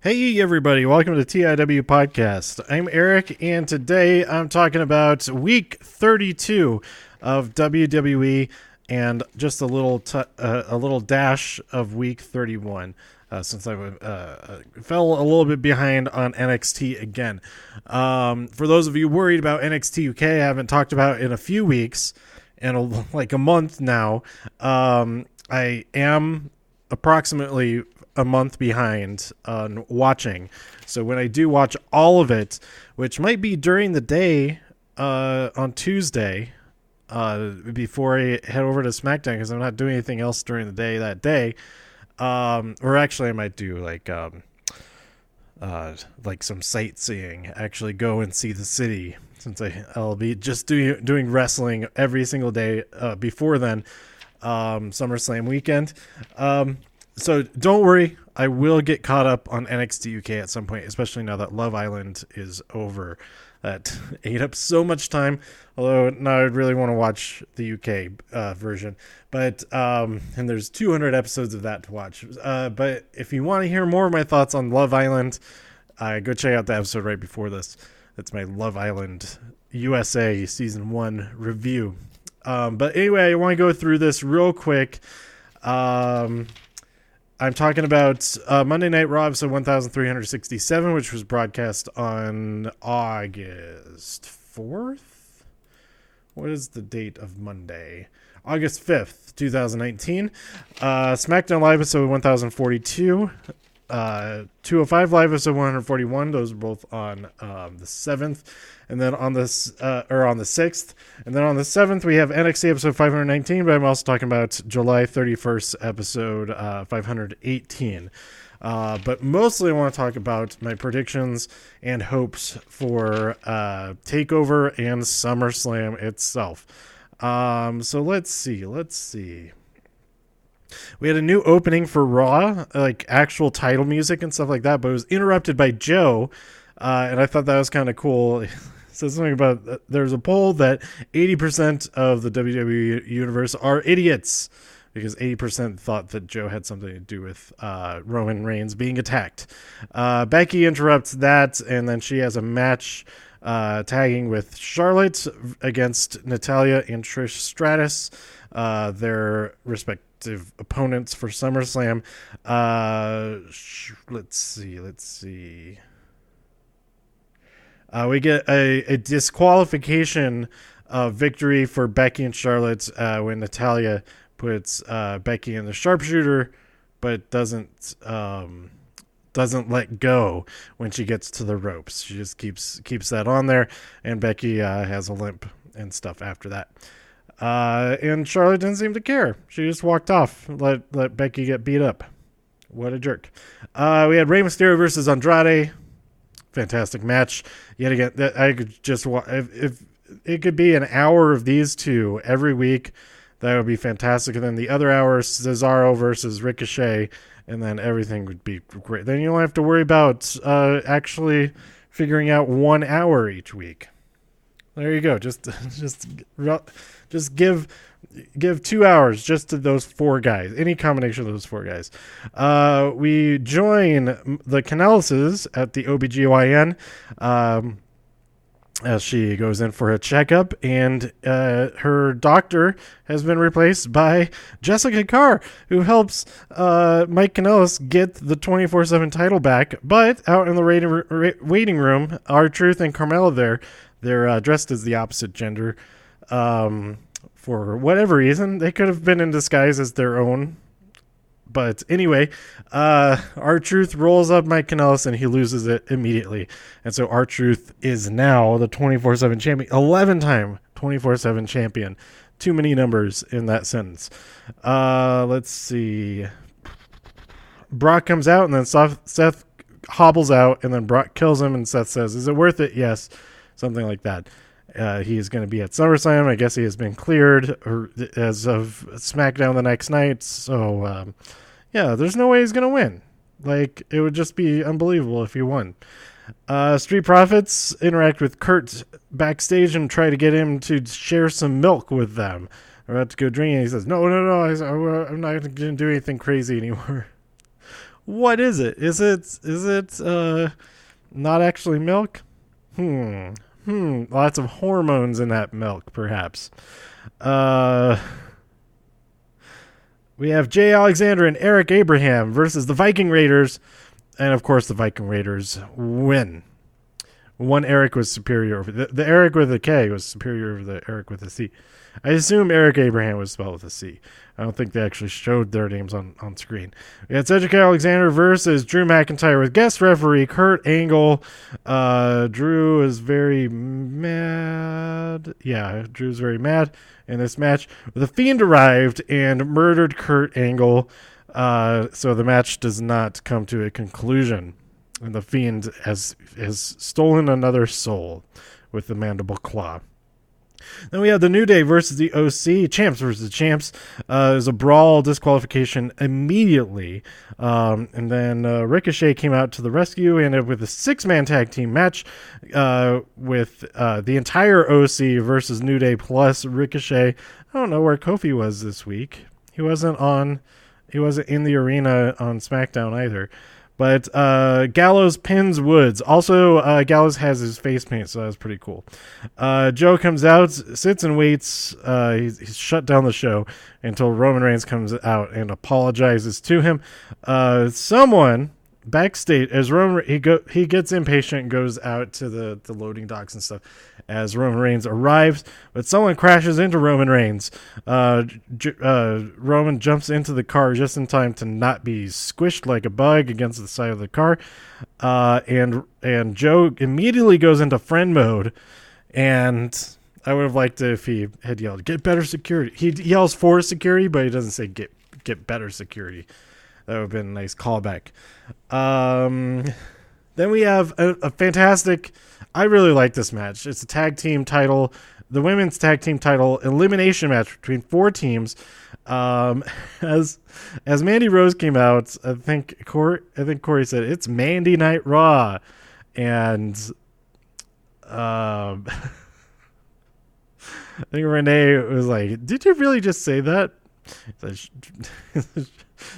Hey everybody, welcome to TIW Podcast. I'm Eric, and today I'm talking about week 32 of WWE and just a little dash of week 31, since I fell a little bit behind on NXT again. For those of you worried about NXT UK, I haven't talked about in a few weeks, and like a month now. I am approximately a month behind on watching. So when I do watch all of it, which might be during the day on Tuesday, before I head over to SmackDown, because I'm not doing anything else during the day that day. Or actually I might do like some sightseeing, actually go and see the city, since I'll be just doing wrestling every single day before then, SummerSlam weekend. So don't worry, I will get caught up on NXT UK at some point, especially now that Love Island is over. That ate up so much time, although now I really want to watch the UK version. But and there's 200 episodes of that to watch. But if you want to hear more of my thoughts on Love Island, go check out the episode right before this. That's my Love Island USA Season 1 review. But anyway, I want to go through this real quick. I'm talking about Monday Night Raw episode 1367, which was broadcast on August 4th? What is the date of Monday? August 5th, 2019. SmackDown Live episode 1042. 205 Live episode 141. Those are both on the 7th. And then on the 6th. And then on the 7th, we have NXT episode 519, but I'm also talking about July 31st episode 518. But mostly I want to talk about my predictions and hopes for TakeOver and SummerSlam itself. So let's see. We had a new opening for Raw, like actual title music and stuff like that, but it was interrupted by Joe, and I thought that was kind of cool. Says something about there's a poll that 80% of the WWE universe are idiots, because 80% thought that Joe had something to do with Roman Reigns being attacked. Becky interrupts that, and then she has a match tagging with Charlotte against Natalya and Trish Stratus, their respective opponents for SummerSlam. Let's see. We get a disqualification victory for Becky and Charlotte when Natalya puts Becky in the sharpshooter, but doesn't let go when she gets to the ropes. She just keeps that on there, and Becky has a limp and stuff after that. And Charlotte didn't seem to care. She just walked off, let Becky get beat up. What a jerk. We had Rey Mysterio versus Andrade. Fantastic match. Yet again, that I could just if it could be an hour of these two every week, that would be fantastic. And then the other hour, Cesaro versus Ricochet, and then everything would be great. Then you don't have to worry about actually figuring out 1 hour each week. There you go. Just give 2 hours just to those four guys. Any combination of those four guys. We join the Canellises at the OBGYN as she goes in for a checkup, and her doctor has been replaced by Jessica Carr, who helps Mike Kanellis get the 24/7 title back. But out in the waiting room, R-Truth and Carmella they're dressed as the opposite gender. For whatever reason, they could have been in disguise as their own. But anyway, R-Truth rolls up Mike Kanellis, and he loses it immediately. And so R-Truth is now the 24/7 champion, 11-time 24/7 champion. Too many numbers in that sentence. Let's see. Brock comes out, and then Seth hobbles out, and then Brock kills him, and Seth says, "Is it worth it?" Yes. Something like that. He is going to be at SummerSlam. I guess he has been cleared as of SmackDown the next night. So, yeah, there's no way he's going to win. Like, it would just be unbelievable if he won. Street Profits interact with Kurt backstage and try to get him to share some milk with them. They're about to go drink, and he says, no, I'm not going to do anything crazy anymore. What is it? Is it not actually milk? Lots of hormones in that milk, perhaps. We have Jay Alexander and Eric Abraham versus the Viking Raiders. And, of course, the Viking Raiders win. One Eric was superior over the Eric with a K was superior over the Eric with a C. I assume Eric Abraham was spelled with a C. I don't think they actually showed their names on screen. We had Cedric Alexander versus Drew McIntyre with guest referee Kurt Angle. Drew is very mad. Yeah, Drew's very mad in this match. The Fiend arrived and murdered Kurt Angle. So the match does not come to a conclusion. And the Fiend has stolen another soul with the mandible claw. Then we have the New Day versus the OC. Champs versus champs. There's a brawl, disqualification immediately. And then Ricochet came out to the rescue and ended with a 6-man tag team match with the entire OC versus New Day plus Ricochet. I don't know where Kofi was this week. He wasn't in the arena on SmackDown either. But Gallows pins Woods. Also, Gallows has his face paint, so that's pretty cool. Joe comes out, sits and waits. He's shut down the show until Roman Reigns comes out and apologizes to him. Someone backstage, as Roman, he gets impatient and goes out to the loading docks and stuff as Roman Reigns arrives, but someone crashes into Roman Reigns. Roman jumps into the car just in time to not be squished like a bug against the side of the car, and Joe immediately goes into friend mode, and I would have liked it if he had yelled, "Get better security." He yells for security, but he doesn't say get better security. That would have been a nice callback. Then we have a fantastic... I really like this match. It's a tag team title, the women's tag team title elimination match between 4 teams. As Mandy Rose came out, I think Corey said it's Mandy Night Raw, and I think Renee was like, "Did you really just say that?"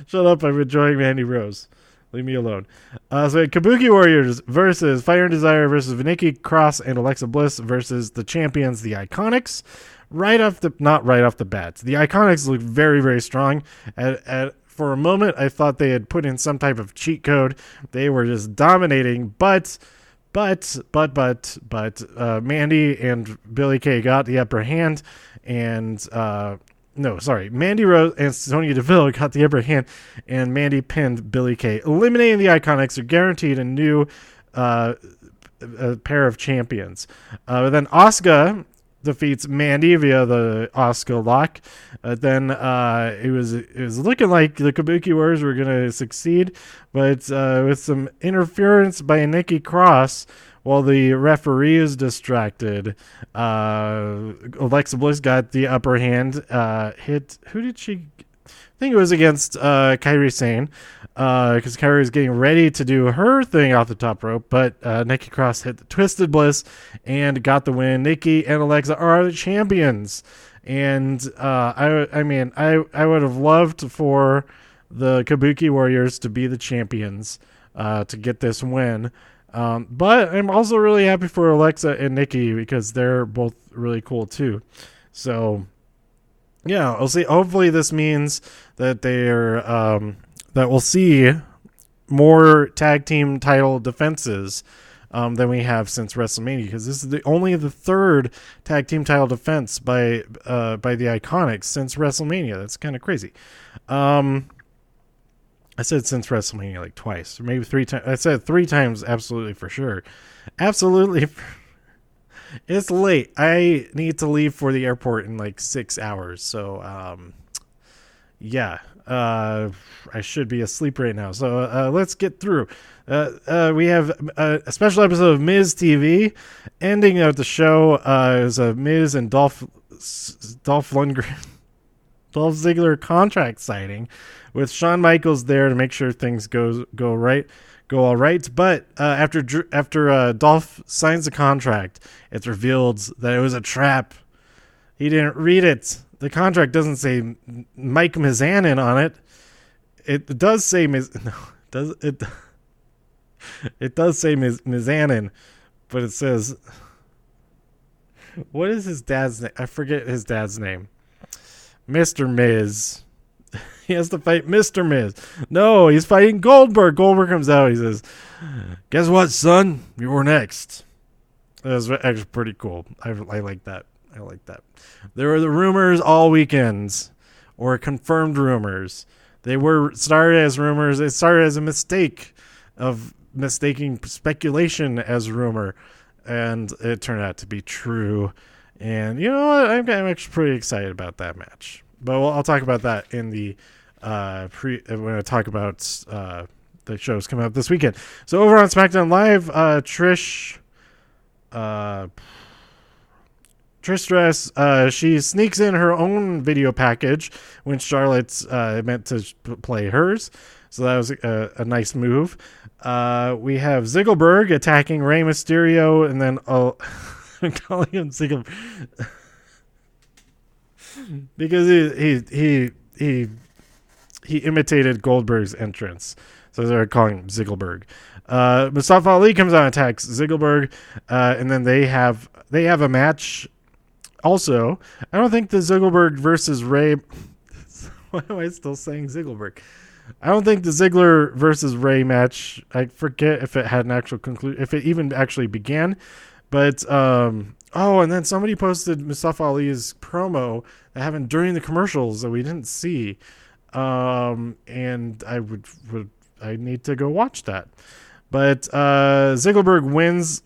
Shut up! I'm enjoying Mandy Rose. Leave me alone. So Kabuki Warriors versus Fire and Desire versus Nikki Cross and Alexa Bliss versus the champions, the Iconics. Not right off the bat. The Iconics look very, very strong. For a moment, I thought they had put in some type of cheat code. They were just dominating, but Mandy and Billie Kay got the upper hand, and Mandy Rose and Sonya Deville got the upper hand, and Mandy pinned Billie Kay. Eliminating the Iconics are guaranteed a new a pair of champions. Then Asuka defeats Mandy via the Asuka lock. Then it was looking like the Kabuki Warriors were going to succeed, but with some interference by Nikki Cross, while the referee is distracted, Alexa Bliss got the upper hand. Who did she? I think it was against Kairi Sane, because Kairi was getting ready to do her thing off the top rope, but Nikki Cross hit the Twisted Bliss and got the win. Nikki and Alexa are the champions, and I would have loved for the Kabuki Warriors to be the champions to get this win. But I'm also really happy for Alexa and Nikki because they're both really cool too. So yeah, we'll see. Hopefully this means that that we'll see more tag team title defenses than we have since WrestleMania, because this is only the 3rd tag team title defense by the Iconics since WrestleMania. That's kind of crazy. I said since WrestleMania like twice, or maybe 3 times. I said 3 times, absolutely for sure. Absolutely. It's late. I need to leave for the airport in like 6 hours. So, yeah. I should be asleep right now. So let's get through. We have a special episode of Miz TV. Ending of the show is a Miz and Dolph Lundgren, Dolph Ziggler contract signing, with Shawn Michaels there to make sure things go all right. But after Dolph signs the contract, it's revealed that it was a trap. He didn't read it. The contract doesn't say Mike Mizanin on it. It does say Does it? It does say Ms. Annan, but it says, what is his dad's name? I forget his dad's name. Mr. Miz. He has to fight Mr. Miz. No, he's fighting Goldberg. Goldberg comes out. He says, guess what, son? You're next. That was actually pretty cool. I like that. I like that. There were the rumors all weekends, or confirmed rumors. They were started as rumors. It started as a mistake of mistaking speculation as rumor, and it turned out to be true. And you know what? I'm actually pretty excited about that match. But I'll talk about that in the when I talk about the shows coming up this weekend. So over on SmackDown Live, Trish Stratus, she sneaks in her own video package when Charlotte's meant to play hers. So that was a nice move. We have Ziggleberg attacking Rey Mysterio, and then I'm calling him Ziggleberg because he imitated Goldberg's entrance, so they're calling him Ziggleberg. Mustafa Ali comes out and attacks Ziggleberg, and then they have a match. Also, I don't think the Ziggleberg versus Rey. Why am I still saying Ziggleberg? I don't think the Ziggler versus Rey match, I forget if it had an actual conclusion, if it even actually began. But, and then somebody posted Mustafa Ali's promo that happened during the commercials that we didn't see. And I need to go watch that. But Ziggleberg wins.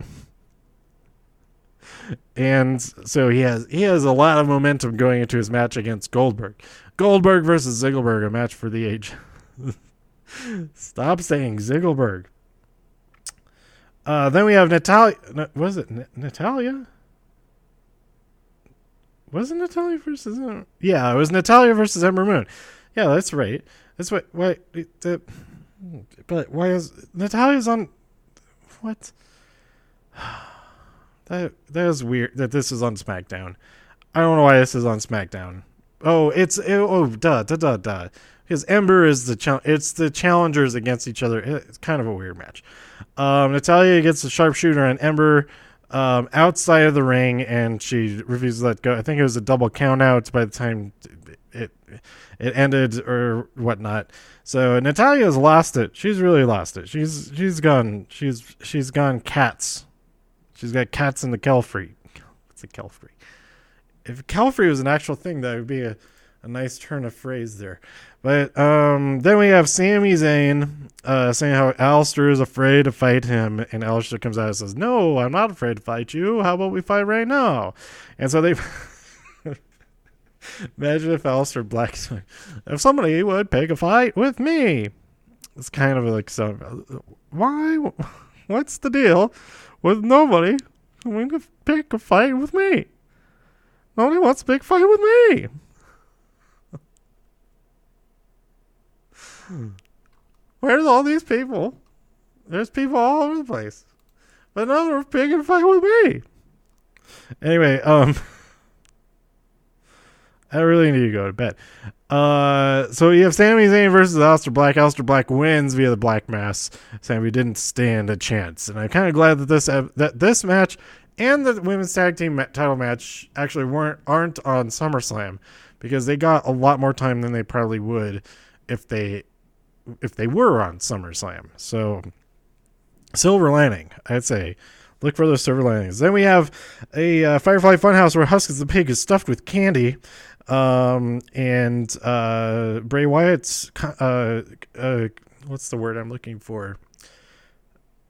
And so he has a lot of momentum going into his match against Goldberg. Goldberg versus Ziggleberg, a match for the age. Stop saying Ziggleberg. Then we have Natalia. Was it Natalia? Was it Natalia versus? Yeah, it was Natalia versus Ember Moon. Yeah, that's right. That's what. Why? But why is Natalia's on? What? That is weird. That this is on SmackDown. I don't know why this is on SmackDown. Oh, duh. Because Ember is it's the challengers against each other. It's kind of a weird match. Natalia gets the sharpshooter on Ember outside of the ring, and she refuses to let go. I think it was a double count out by the time it ended or whatnot. So Natalia's lost it. She's really lost it. She's gone cats. She's got cats in the Kelfrey. What's a Kelfrey? If Kelfrey was an actual thing, that would be a nice turn of phrase there. But then we have Sami Zayn saying how Aleister is afraid to fight him, and Aleister comes out and says, "No, I'm not afraid to fight you. How about we fight right now?" And so they imagine if Aleister Black, if somebody would pick a fight with me. It's kind of like why? What's the deal with nobody going to pick a fight with me? Nobody wants to pick a fight with me. Where's all these people? There's people all over the place, but none of them are picking a fight with me. Anyway, I really need to go to bed. So you have Sami Zayn versus Aleister Black. Aleister Black wins via the Black Mass. Sami didn't stand a chance, and I'm kind of glad that this match and the women's tag team title match actually aren't on SummerSlam, because they got a lot more time than they probably would if they were on SummerSlam. So silver lining, I'd say. Look for those silver linings. Then we have a Firefly Funhouse where Husk the Pig is stuffed with candy. And Bray Wyatt's what's the word I'm looking for?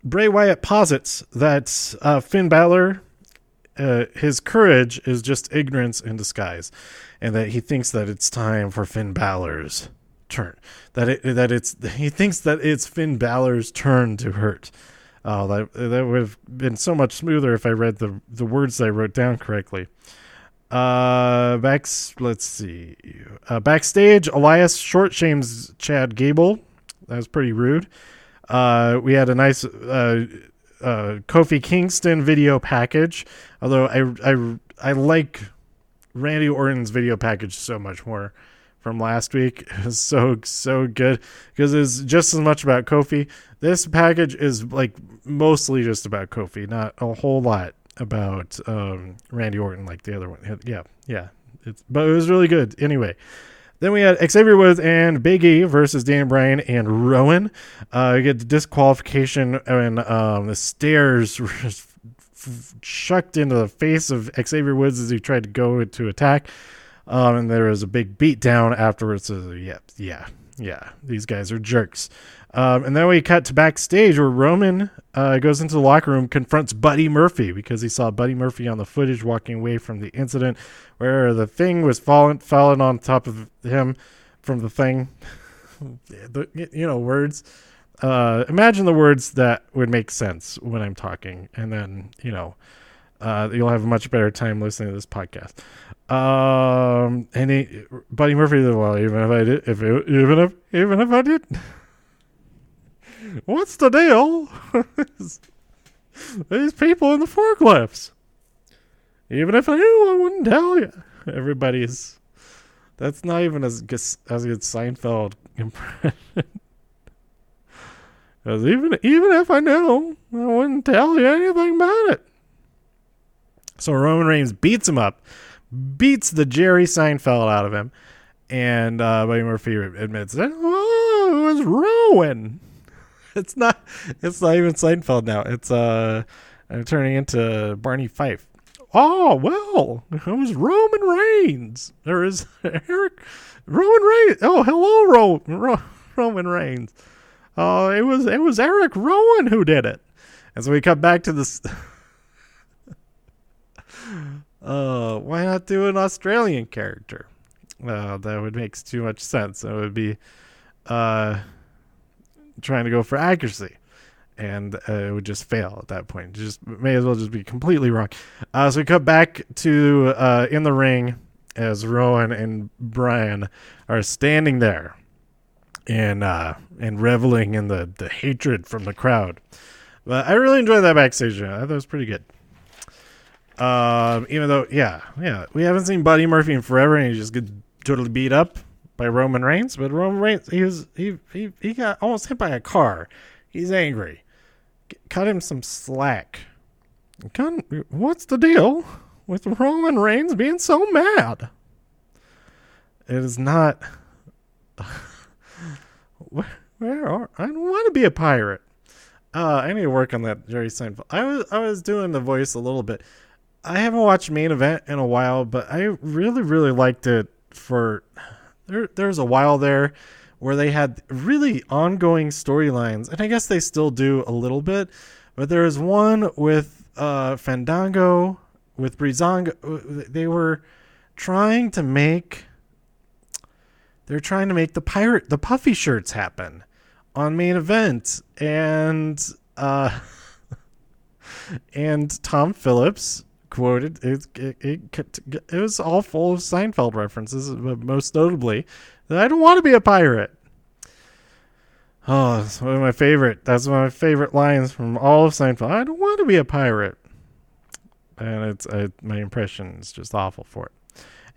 Bray Wyatt posits that Finn Balor, his courage is just ignorance in disguise, and that he thinks that it's time for Finn Balor's turn. He thinks that it's Finn Balor's turn to hurt. Oh, that would have been so much smoother if I read the words that I wrote down correctly. Let's see. Backstage, Elias short shames Chad Gable. That was pretty rude. We had a nice Kofi Kingston video package. Although I like Randy Orton's video package so much more from last week. It was so good because it's just as much about Kofi. This package is like mostly just about Kofi, not a whole lot about Randy Orton like the other one. Yeah. But it was really good. Anyway, then we had Xavier Woods and Big E versus Daniel Bryan and Rowan. We get the disqualification and the stairs were just chucked into the face of Xavier Woods as he tried to go to attack. And there was a big beatdown afterwards. So yeah, these guys are jerks. And then we cut to backstage where Roman goes into the locker room, confronts Buddy Murphy because he saw Buddy Murphy on the footage walking away from the incident where the thing was falling on top of him from the thing. Words. Imagine the words that would make sense when I'm talking, and then you'll have a much better time listening to this podcast. Buddy Murphy, well, even if I did, what's the deal? These people in the forklifts. Even if I knew, I wouldn't tell you. That's not even as good Seinfeld impression. Because even if I knew, I wouldn't tell you anything about it. So Roman Reigns beats him up, beats the Jerry Seinfeld out of him, and Buddy Murphy admits that, oh, it was Rowan. It's not even Seinfeld now. It's I'm turning into Barney Fife. Oh, well, it was Roman Reigns. There is Roman Reigns. Oh, hello, Roman Reigns. Oh, it was Eric Rowan who did it. And so we cut back to this. Why not do an Australian character? That would make too much sense. It would be trying to go for accuracy. And it would just fail at that point. May as well just be completely wrong. So we cut back to in the ring as Rowan and Bryan are standing there and reveling in the hatred from the crowd. But I really enjoyed that backstage. I thought it was pretty good. Even though, yeah, we haven't seen Buddy Murphy in forever, and he just gets totally beat up by Roman Reigns. But Roman Reigns, he got almost hit by a car. He's angry. Cut him some slack. What's the deal with Roman Reigns being so mad? It is not. I don't want to be a pirate. I need to work on that Jerry Seinfeld. I was doing the voice a little bit. I haven't watched Main Event in a while, but I really, really liked it. There's a while there where they had really ongoing storylines, and I guess they still do a little bit, but there was one with Fandango, with Breezango. They were trying to make the puffy shirts happen on Main Event, and Tom Phillips quoted it was all full of Seinfeld references, but most notably that I don't want to be a pirate. Oh, that's one of my favorite lines from all of Seinfeld. I don't want to be a pirate. And my impression is just awful for it.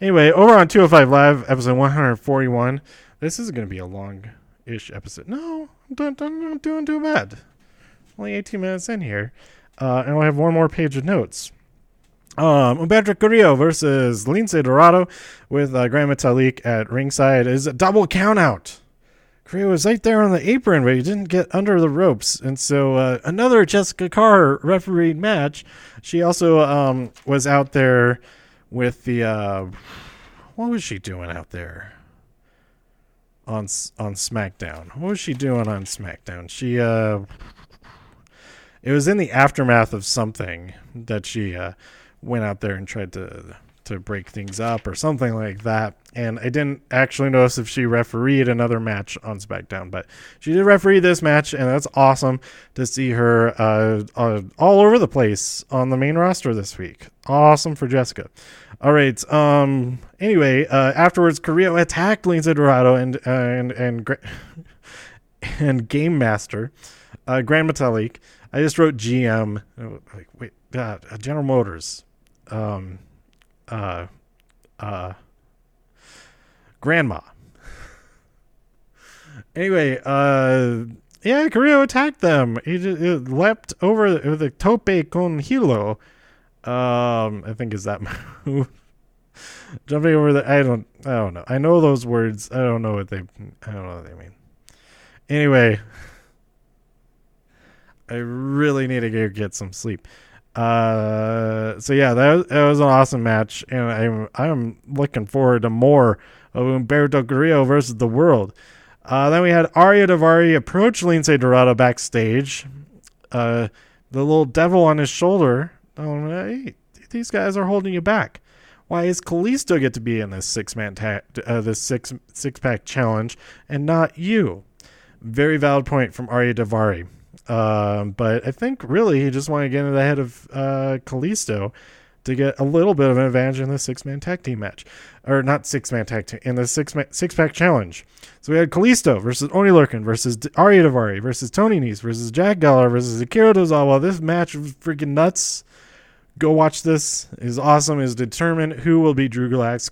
Anyway, over on 205 Live, episode 141. This is going to be a long-ish episode. No, I'm not doing too bad. Only 18 minutes in here. And I'll have one more page of notes. Umberto Carrillo versus Lince Dorado with Grand Metalik at ringside is a double countout. Carrillo was right there on the apron, but he didn't get under the ropes. And so another Jessica Carr refereed match. She also was out there with the... what was she doing out there on SmackDown? What was she doing on SmackDown? She... it was in the aftermath of something that she... went out there and tried to break things up or something like that. And I didn't actually notice if she refereed another match on SmackDown, but she did referee this match, and that's awesome to see her all over the place on the main roster this week. Awesome for Jessica. All right. Anyway, afterwards, Carrillo attacked Lince Dorado and Game Master, Grand Metalik. I just wrote GM. Wait, General Motors. Grandma. Anyway, yeah, Carrillo attacked them. He just leapt over the tope con hilo. I think is that move. Jumping over the I don't know. I know those words. I don't know what they mean. Anyway, I really need to get some sleep. So yeah, that was an awesome match, and I'm looking forward to more of Humberto Carrillo versus the World. Then we had Ariya Daivari approach Lince Dorado backstage. The little devil on his shoulder. Oh, hey, these guys are holding you back. Why is Kalisto get to be in this six pack challenge and not you? Very valid point from Ariya Daivari. But I think really he just wanted to get into the head of Kalisto to get a little bit of an advantage in the 6-man tag team match. Or not 6-man tag team, in the six-pack challenge. So we had Kalisto versus Oni Lurkin versus Ariya Daivari versus Tony Nese versus Jack Gallagher versus Akira Tozawa. This match was freaking nuts. Go watch this. It's awesome. It's determined who will be Drew Gulak's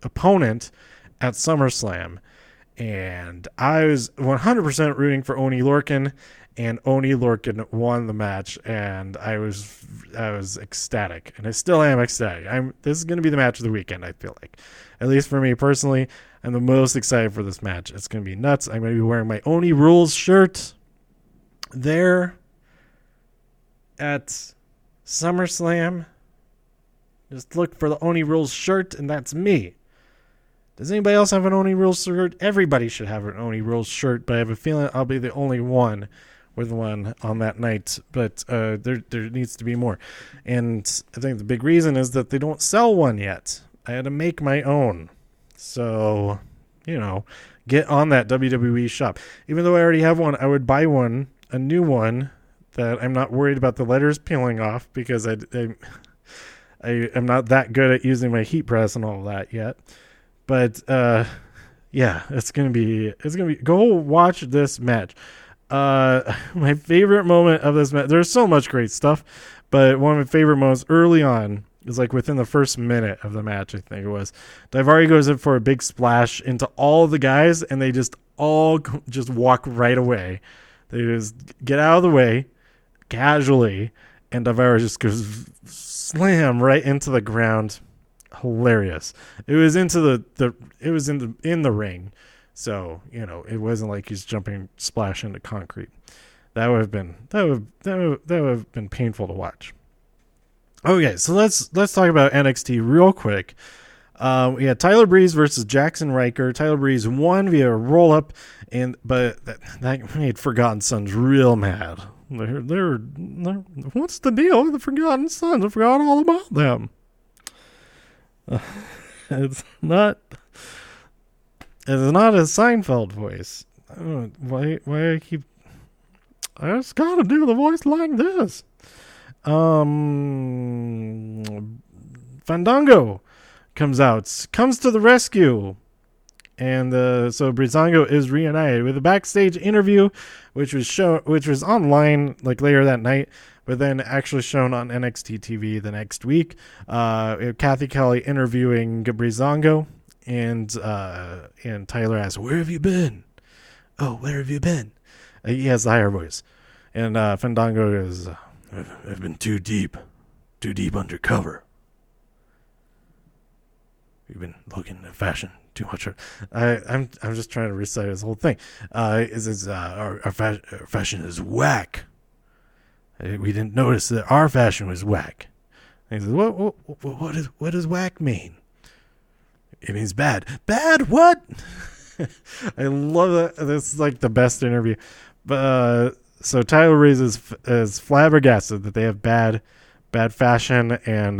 opponent at SummerSlam. And I was 100% rooting for Oni Lurkin, and Oni Lurkin won the match, and I was ecstatic, and I still am ecstatic. This is going to be the match of the weekend, I feel like. At least for me personally, I'm the most excited for this match. It's going to be nuts. I'm going to be wearing my Oni Rules shirt there at SummerSlam. Just look for the Oni Rules shirt, and that's me. Does anybody else have an Oni Rules shirt? Everybody should have an Oni Rules shirt, but I have a feeling I'll be the only one with one on that night. But there needs to be more. And I think the big reason is that they don't sell one yet. I had to make my own. So, get on that WWE shop. Even though I already have one, I would buy one, a new one, that I'm not worried about the letters peeling off, because I am not that good at using my heat press and all that yet. But yeah, it's gonna be. Go watch this match. My favorite moment of this match. There's so much great stuff, but one of my favorite moments early on is like within the first minute of the match. I think it was. Daivari goes in for a big splash into all the guys, and they just all just walk right away. They just get out of the way casually, and Daivari just goes slam right into the ground. Hilarious. It was into it was in the ring, so it wasn't like he's jumping splash into concrete. That would have been painful to watch. Okay, so let's talk about NXT real quick. We had Tyler Breeze versus Jackson Riker. Tyler Breeze won via a roll up, but that made Forgotten Sons real mad. They're what's the deal with the Forgotten Sons? I forgot all about them. It's not a Seinfeld voice. I don't know why I just gotta do the voice like this. Fandango comes to the rescue, and so Breezango is reunited with a backstage interview, which was online like later that night, but then actually shown on NXT TV the next week. Kathy Kelly interviewing Breezango, and Tyler asks, "Where have you been? Oh, where have you been?" He has the higher voice, and Fandango goes, "I've been too deep undercover. We've been looking at fashion too much." I'm just trying to recite this whole thing. Our fashion is whack. We didn't notice that our fashion was whack. And he says, what does whack mean? It means bad. Bad what? I love that. This is like the best interview. But so Tyler Breeze is flabbergasted that they have bad fashion, and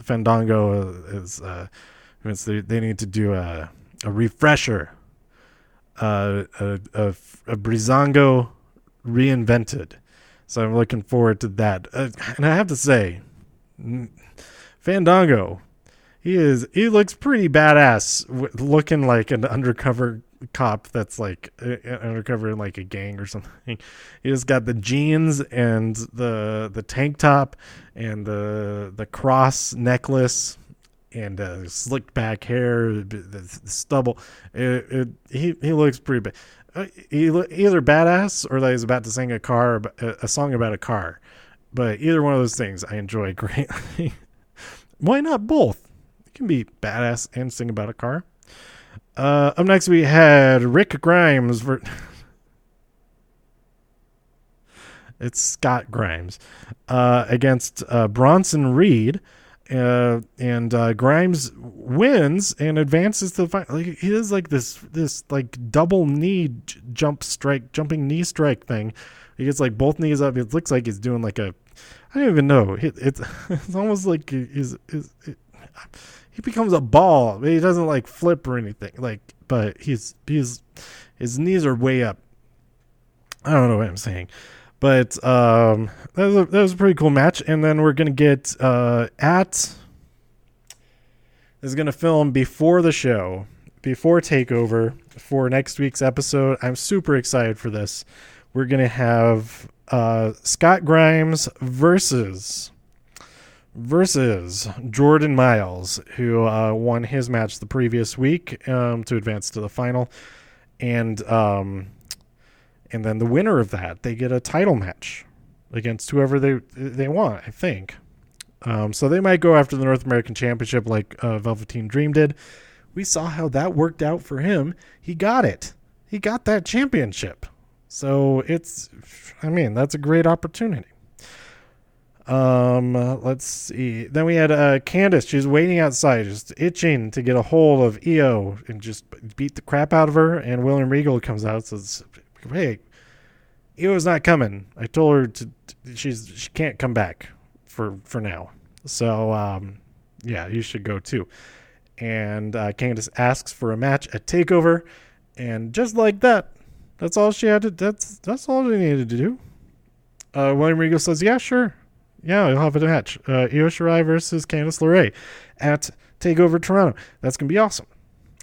Fandango is they need to do a refresher, a Breezango reinvented. So I'm looking forward to that. And I have to say, Fandango, he looks pretty badass, looking like an undercover cop that's like undercover in like a gang or something. He just got the jeans and the tank top and the cross necklace, slicked back hair, the stubble. He looks pretty bad. Either badass or that he's about to sing a song about a car. But either one of those things I enjoy greatly. Why not both? You can be badass and sing about a car. Up next we had Rick Grimes. It's Scott Grimes against Bronson Reed. And Grimes wins and advances to the final. Like, he does like this like double jumping knee strike thing. He gets like both knees up. It looks like he's doing like I don't even know. It's almost like he becomes a ball. He doesn't like flip or anything. But his knees are way up. I don't know what I'm saying. But that was a pretty cool match. And then we're going to get this is going to film before the show, before TakeOver, for next week's episode. I'm super excited for this. We're going to have Scott Grimes versus Jordan Miles, who won his match the previous week to advance to the final. And then the winner of that, they get a title match against whoever they want, I think. So they might go after the North American Championship like Velveteen Dream did. We saw how that worked out for him. He got it. He got that championship. So that's a great opportunity. Let's see. Then we had Candice. She's waiting outside, just itching to get a hold of Io and just beat the crap out of her. And William Regal comes out and says, "Hey, Io's not coming. I told her she can't come back for now. So yeah, you should go too." And Candice asks for a match at TakeOver, and just like that, that's all she had to. That's all she needed to do. William Regal says, "Yeah, sure. Yeah, you'll have a match. Io Shirai versus Candice LeRae at TakeOver Toronto. That's gonna be awesome.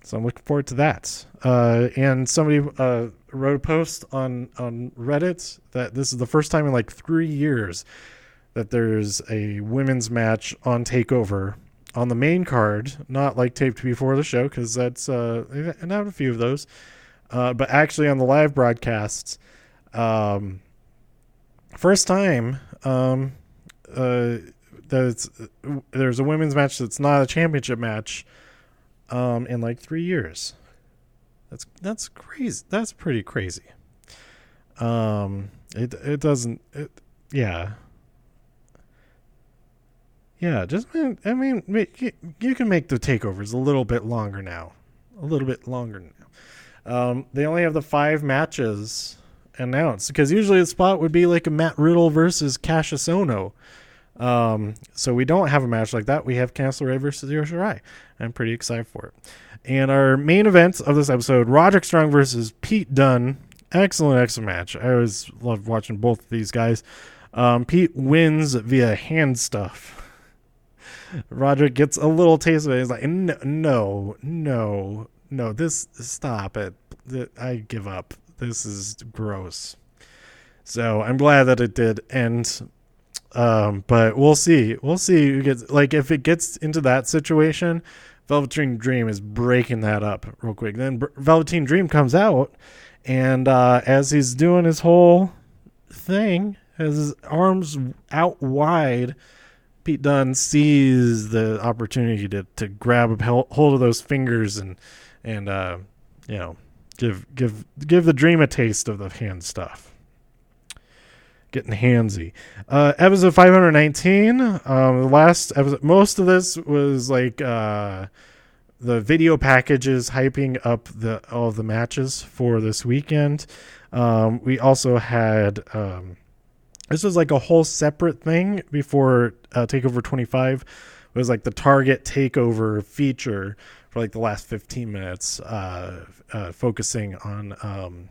So I'm looking forward to that." And somebody wrote a post on Reddit that this is the first time in like 3 years that there's a women's match on TakeOver on the main card, not like taped before the show, because that's and I have a few of those, but actually on the live broadcasts. First time there's a women's match that's not a championship match in like 3 years. That's crazy. That's pretty crazy. It doesn't. Yeah. Just you can make the takeovers a little bit longer now. They only have the 5 matches announced, because usually the spot would be like a Matt Riddle versus Cassius Ohno. So we don't have a match like that. We have Candice LeRae versus Io Shirai. I'm pretty excited for it. And our main event of this episode, Roderick Strong versus Pete Dunne. Excellent match. I always love watching both of these guys. Pete wins via hand stuff. Roderick gets a little taste of it. He's like, no, stop it. I give up. This is gross. So I'm glad that it did end. But we'll see who gets, like, if it gets into that situation, Velveteen Dream is breaking that up real quick. Then Velveteen Dream comes out, and as he's doing his whole thing, has his arms out wide, Pete Dunne sees the opportunity to grab a hold of those fingers and give the Dream a taste of the hand stuff. Getting handsy. Episode 519. The last episode, most of this was like the video packages hyping up all of the matches for this weekend. We also had this was like a whole separate thing before TakeOver 25. It was like the Target TakeOver feature for like the last 15 minutes, focusing on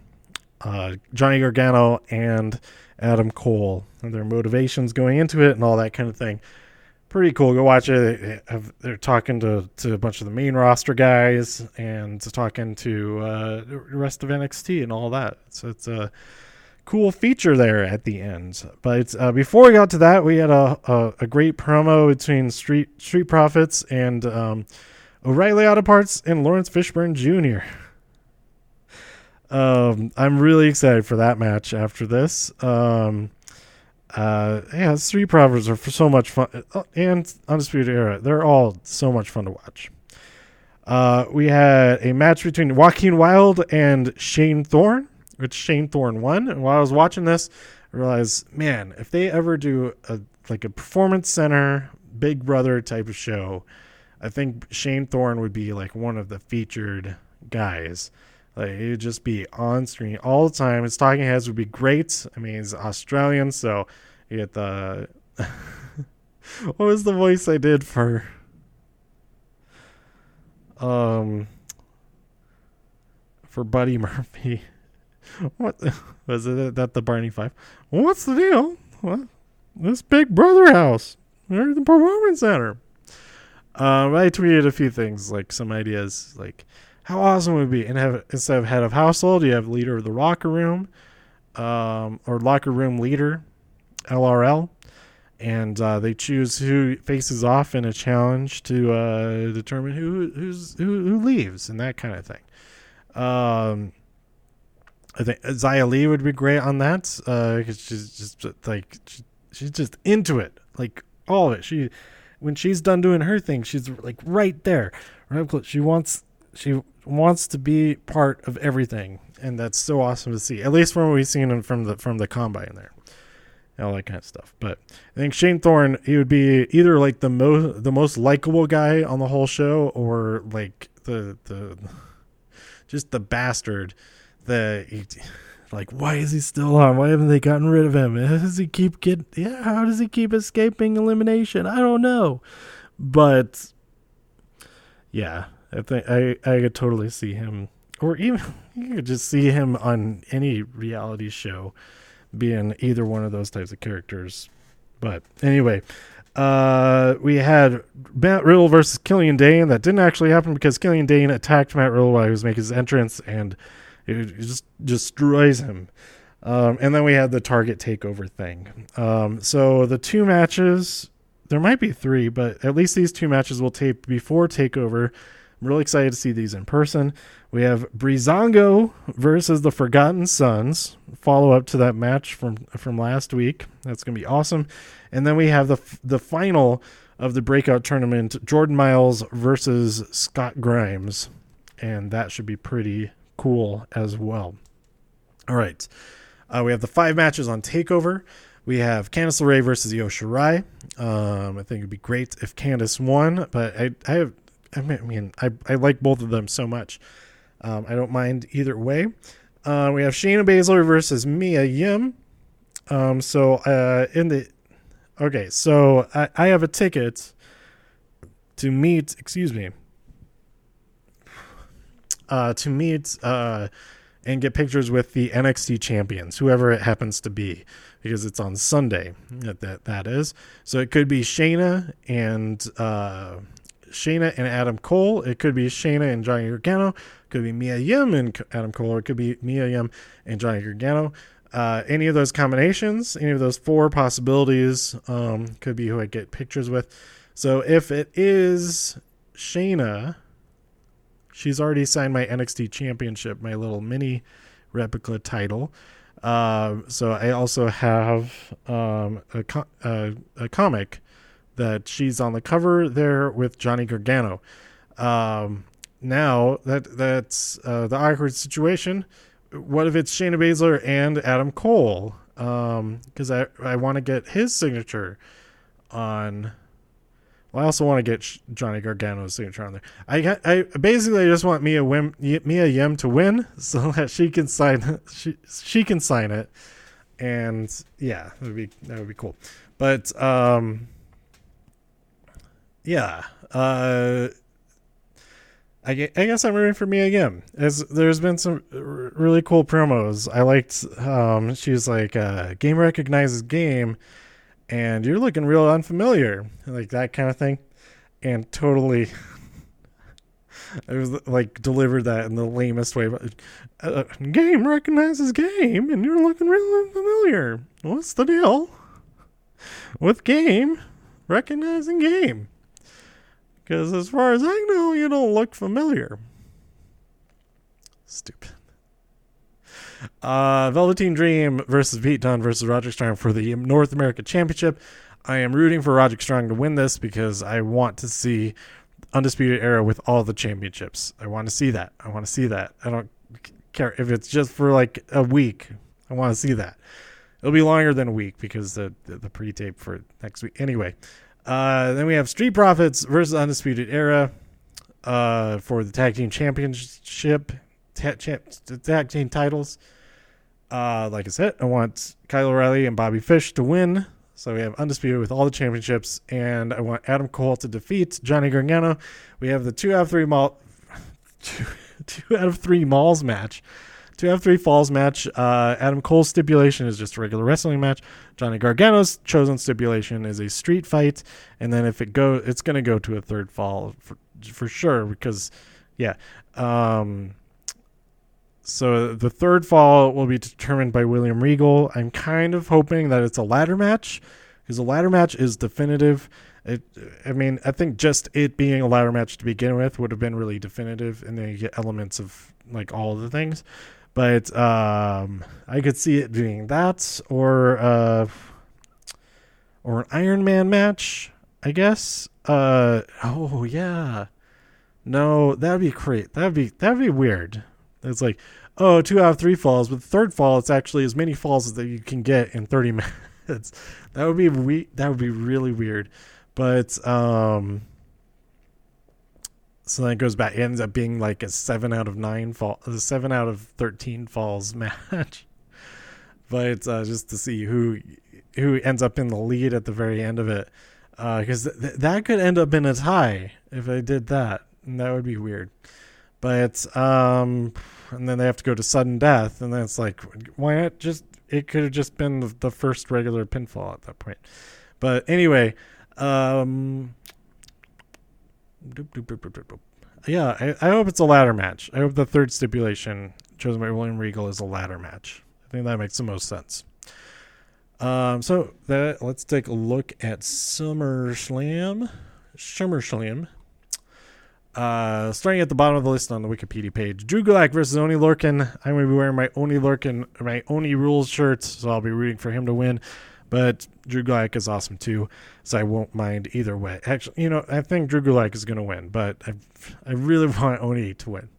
Johnny Gargano and Adam Cole and their motivations going into it and all that kind of thing. Pretty cool. Go watch it. They're talking to a bunch of the main roster guys and talking to the rest of NXT and all that. So it's cool feature there at the end. But before we got to that, we had a great promo between Street Profits and O'Reilly Auto Parts and Lawrence Fishburne Jr. I'm really excited for that match after this. Street Profits are so much fun, and Undisputed Era, they're all so much fun to watch. We had a match between Joaquin Wilde and Shane Thorne, which Shane Thorne won. And while I was watching this, I realized, man, if they ever do a performance center Big Brother type of show, I think Shane Thorne would be like one of the featured guys. Like, he would just be on screen all the time. His talking heads would be great. I mean, he's Australian, so you get the what was the voice I did for Buddy Murphy? What was it? That the Barney Fife? What's the deal? What? This Big Brother house? Where's the performance center? I tweeted a few things, like some ideas, like how awesome it would be, and have, instead of head of household, you have leader of the locker room, or locker room leader, LRL, and they choose who faces off in a challenge to determine who leaves and that kind of thing. I think Xia Li would be great on that, because she's just into it, like all of it. When she's done doing her thing, she's like right there, right close. She wants to be part of everything, and that's so awesome to see. At least from what we've seen from the combine there, and all that kind of stuff. But I think Shane Thorne, he would be either like the most likable guy on the whole show, or like the just the bastard that like, why is he still on? Why haven't they gotten rid of him? How does he keep escaping elimination? I don't know, but yeah. I think I could totally see him, or even you could just see him on any reality show being either one of those types of characters. But anyway, we had Matt Riddle versus Killian Dane. That didn't actually happen because Killian Dane attacked Matt Riddle while he was making his entrance, and it just destroys him. And then we had the Target takeover thing. So the two matches, there might be three, but at least these two matches will tape before takeover. I'm really excited to see these in person. We have Breezango versus the Forgotten Sons, follow up to that match from last week. That's going to be awesome. And then we have the final of the breakout tournament, Jordan Miles versus Scott Grimes. And that should be pretty cool as well. All right. We have the 5 matches on TakeOver. We have Candice LeRae versus Io Shirai. I think it'd be great if Candice won, but I like both of them so much. I don't mind either way. We have Shayna Baszler versus Mia Yim. So I have a ticket to meet, and get pictures with the NXT champions, whoever it happens to be, because it's on Sunday. That is. So it could be Shayna and Adam Cole. It could be Shayna and Johnny Gargano. It could be Mia Yim and Adam Cole, or it could be Mia Yim and Johnny Gargano. Any of those combinations, any of those 4 possibilities, could be who I get pictures with. So if it is Shayna, she's already signed my NXT Championship, my little mini replica title. So I also have a comic that she's on the cover there with Johnny Gargano. Now that's the awkward situation. What if it's Shayna Baszler and Adam Cole? Because I want to get his signature on. Well, I also want to get Johnny Gargano's signature on there. I basically just want Mia Yim to win so that she can sign she can sign it, and yeah, that would be cool. But yeah, I guess I'm rooting for Mia Yim. There's been some really cool promos. I liked she's like game recognizes game, and you're looking real unfamiliar, like that kind of thing. And totally It was like delivered that in the lamest way. Game recognizes game, and you're looking really familiar. What's the deal with game recognizing game? Because as far as I know, you don't look familiar. Stupid. Velveteen Dream versus Pete Dunne versus Roderick Strong for the North America Championship. I am rooting for Roderick Strong to win this because I want to see Undisputed Era with all the championships. I want to see that. I don't care if it's just for like a week. I want to see that. It'll be longer than a week because the pre-tape for next week. Anyway, then we have Street Profits versus Undisputed Era for the Tag Team Championship, tag team titles. Like I said, I want Kyle O'Reilly and Bobby Fish to win. So we have Undisputed with all the championships, and I want Adam Cole to defeat Johnny Gargano. We have the 2 out of 3 Malls match. 2 out of 3 falls match. Adam Cole's stipulation is just a regular wrestling match. Johnny Gargano's chosen stipulation is a street fight, and then if it's going to go to a third fall for sure because, yeah. So the third fall will be determined by William Regal. I'm kind of hoping that it's a ladder match because a ladder match is definitive. I think just it being a ladder match to begin with would have been really definitive, and then you get elements of like all of the things. But I could see it being that or an Iron Man match, I guess. Oh yeah, no, that'd be great. That'd be weird. It's like, 2 out of 3 falls, but the third fall, it's actually as many falls as that you can get in 30 minutes. That would be really weird. But so then it goes back. It ends up being like a 7 out of 13 falls match. But just to see who ends up in the lead at the very end of it, because that could end up in a tie if I did that, and that would be weird. But, and then they have to go to sudden death, and then it's like, why not it could have just been the first regular pinfall at that point. But anyway, yeah, I hope it's a ladder match. I hope the third stipulation chosen by William Regal is a ladder match. I think that makes the most sense. So let's take a look at SummerSlam. Starting at the bottom of the list on the Wikipedia page, Drew Gulak versus Oni Lorcan. I'm going to be wearing my my Oni Rules shirt, so I'll be rooting for him to win. But Drew Gulak is awesome too, so I won't mind either way. Actually, I think Drew Gulak is going to win, but I really want Oni to win.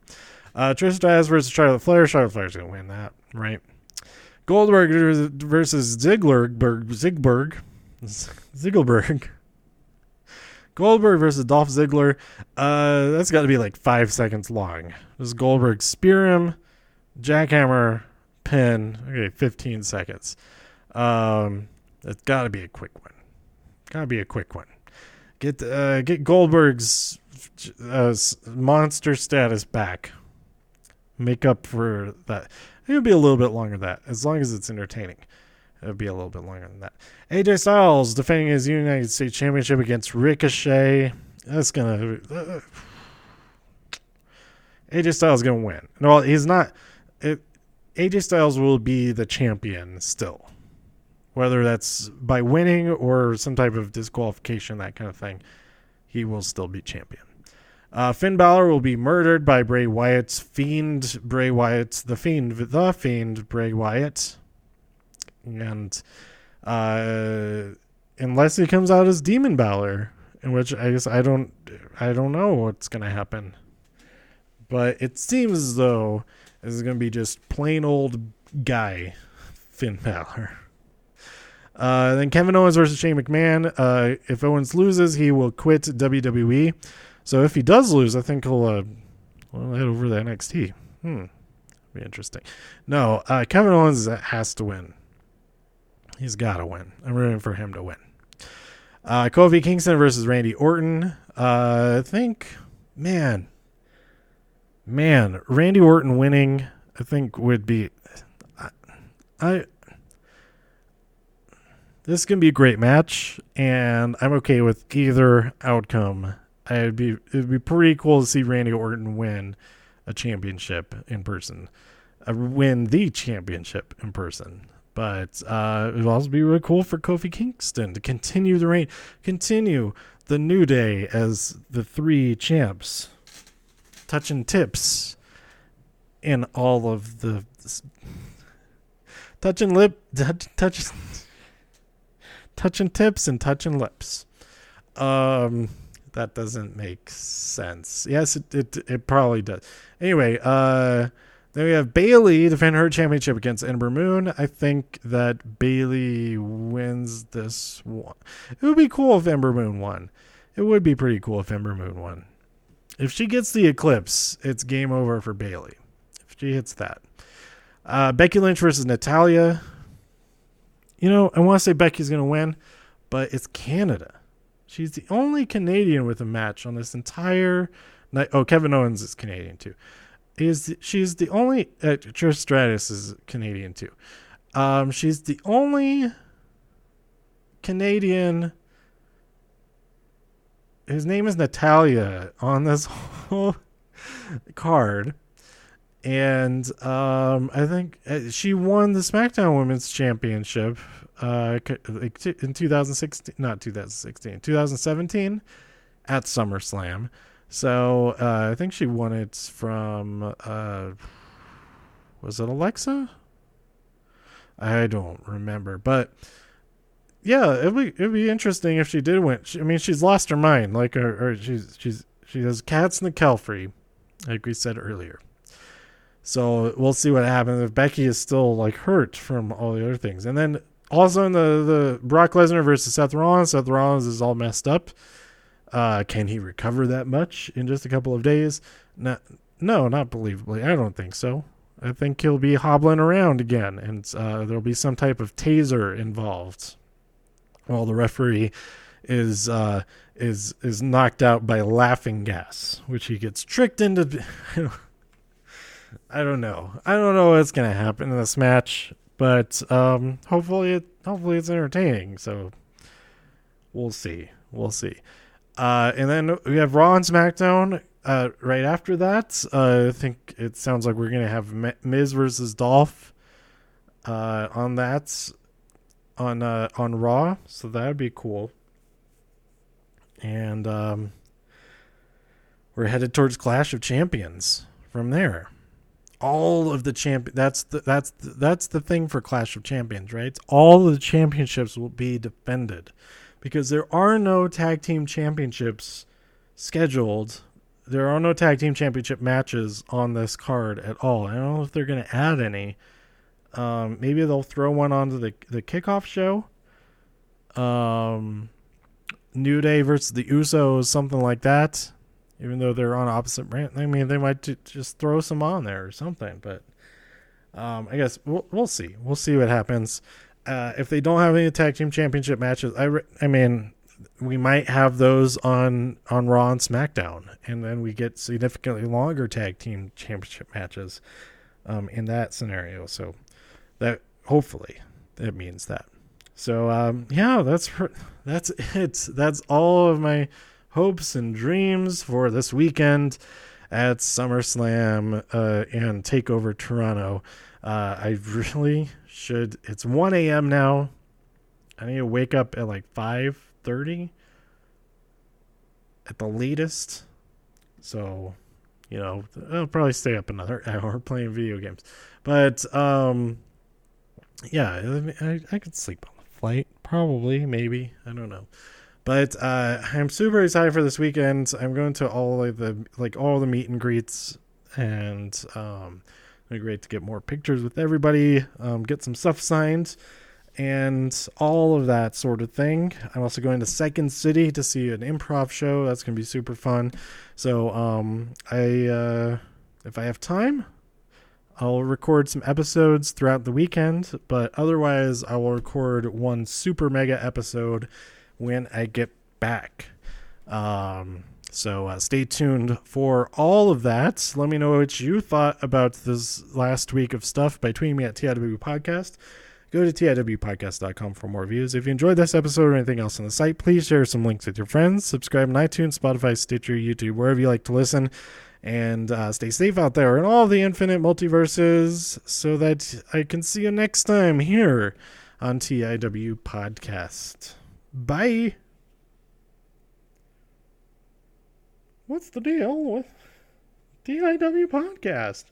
Trish Stratus versus Charlotte Flair. Charlotte Flair's going to win that, right? Goldberg versus Zigglerberg. Goldberg versus Dolph Ziggler. That's got to be like 5 seconds long. Does Goldberg spear him, jackhammer, pin? Okay, 15 seconds. It's got to be a quick one. Get Goldberg's monster status back. Make up for that. It would be a little bit longer than that, as long as it's entertaining. It would be a little bit longer than that. AJ Styles defending his United States Championship against Ricochet. That's gonna. AJ Styles is gonna win. No, he's not. AJ Styles will be the champion still, whether that's by winning or some type of disqualification, that kind of thing. He will still be champion. Finn Balor will be murdered by Bray Wyatt's Fiend. Bray Wyatt, the Fiend, Bray Wyatt. And unless he comes out as Demon Balor, in which I guess I don't know what's gonna happen. But it seems as though this is gonna be just plain old guy Finn Balor. Then Kevin Owens versus Shane McMahon. If Owens loses, he will quit WWE. So if he does lose, I think he'll head over to NXT. Be interesting. No, Kevin Owens has to win. He's got to win. I'm rooting for him to win. Kofi Kingston versus Randy Orton. I think, man, Randy Orton winning, I think would be. This is going to be a great match, and I'm okay with either outcome It'd be pretty cool to see Randy Orton win a championship in person, win the championship in person. But it would also be really cool for Kofi Kingston to continue the reign, continue the New Day as the 3 champs, touching tips in all of the touching tips and touching lips. That doesn't make sense. Yes, it probably does. Anyway, then we have Bayley defend her championship against Ember Moon. I think that Bayley wins this one. It would be cool if Ember Moon won. It would be pretty cool if Ember Moon won. If she gets the Eclipse, it's game over for Bayley. If she hits that. Becky Lynch versus Natalya. You know, I want to say Becky's going to win, but it's Canada. She's the only Canadian with a match on this entire night. Oh, Kevin Owens is Canadian too. She's the only Trish Stratus is Canadian too. She's the only Canadian. His name is Natalya on this whole card, and I think she won the SmackDown Women's Championship in 2017 at SummerSlam. So I think she won it from was it Alexa? I don't remember, but yeah, it'd be interesting if she did win. She's lost her mind, like she has cats in the Kelfrey, like we said earlier. So we'll see what happens if Becky is still like hurt from all the other things. And then also in the Brock Lesnar versus Seth Rollins. Seth Rollins is all messed up. Can he recover that much in just a couple of days? No, not believably. I don't think so. I think he'll be hobbling around again, and there'll be some type of taser involved. While the referee is knocked out by laughing gas, which he gets tricked into. I don't know. I don't know what's gonna happen in this match, but hopefully it's entertaining. So we'll see. And then we have Raw and SmackDown right after that. I think it sounds like we're going to have Miz versus Dolph on that on Raw. So that would be cool. And we're headed towards Clash of Champions from there. All of the that's the thing for Clash of Champions, right? All of the championships will be defended. Because there are no tag team championships scheduled. There are no tag team championship matches on this card at all. I don't know if they're going to add any. Maybe they'll throw one onto the kickoff show. New Day versus the Usos, something like that. Even though they're on opposite brand. I mean, they might just throw some on there or something. But I guess we'll see. We'll see what happens. If they don't have any tag team championship matches, I mean, we might have those on Raw and SmackDown, and then we get significantly longer tag team championship matches in that scenario. So that hopefully that means that. So yeah, that's it. That's all of my hopes and dreams for this weekend at SummerSlam and TakeOver Toronto. I really should. It's 1 a.m. now. I need to wake up at like 5:30 at the latest. So, you know, I'll probably stay up another hour playing video games. But, yeah, I could sleep on the flight. Probably, maybe. I don't know. But I'm super excited for this weekend. I'm going to all of the meet and greets, and it'll be great to get more pictures with everybody, get some stuff signed, and all of that sort of thing. I'm also going to Second City to see an improv show. That's going to be super fun. So if I have time, I'll record some episodes throughout the weekend, but otherwise I will record one super mega episode when I get back. So stay tuned for all of that. Let me know what you thought about this last week of stuff by tweeting me at TIW Podcast. Go to TIWpodcast.com for more reviews. If you enjoyed this episode or anything else on the site, please share some links with your friends. Subscribe on iTunes, Spotify, Stitcher, YouTube, wherever you like to listen. And stay safe out there in all the infinite multiverses so that I can see you next time here on TIW Podcast. Bye. What's the deal with TIW Podcast?